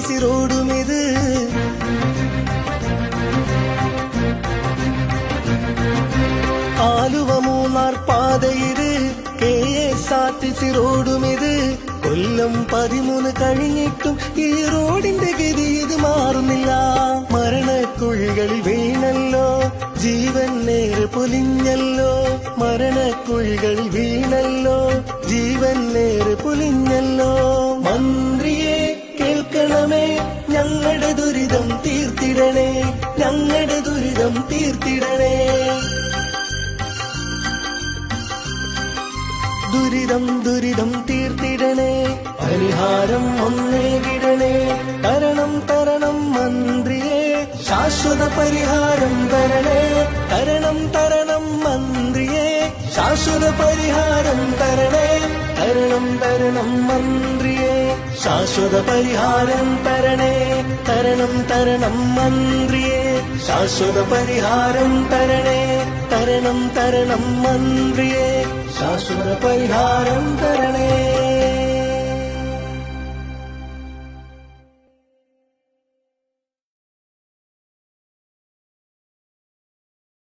റോഡുമിത്. Aluva Munnar പാതയിത് KSRTC റോഡുമിത്. കൊല്ലം 13 കഴിഞ്ഞിട്ടും ഈ റോഡിന്റെ ഗതി ഇത് മാറുന്നില്ല. മരണക്കുഴികളിൽ വീണല്ലോ, ജീവൻ നേരെ പൊലിഞ്ഞല്ലോ. മരണക്കുഴികളിൽ വീണല്ലോ, ജീവൻ നേരെ പൊലിഞ്ഞല്ലോ. മന്ത്രിയെ കേൾക്കണമേ, ഞങ്ങളുടെ ദുരിതം തീർത്തിടണേ, ഞങ്ങളുടെ ദുരിതം തീർത്തിടണേ. ദുരിതം ദുരിതം തീർത്തിടണേ, പരിഹാരം ഒന്നേകിടണേ. തരണം തരണം മന്ത്രിയെ, ശാശ്വത പരിഹാരം തരണേ. തരണം തരണം മന്ത്രിയെ, ശാശ്വത പരിഹാരം തരണേ. തരണം തരണം മന്ത്രിയെ, ശാശ്വത പരിഹാരം തരണേ. തരണം തരണം മന്ത്രിയെ, ശാശ്വത പരിഹാരം തരണേ. തരണം തരണം മന്ത്രിയെ, ശാശ്വത പരിഹാരം തരണേ.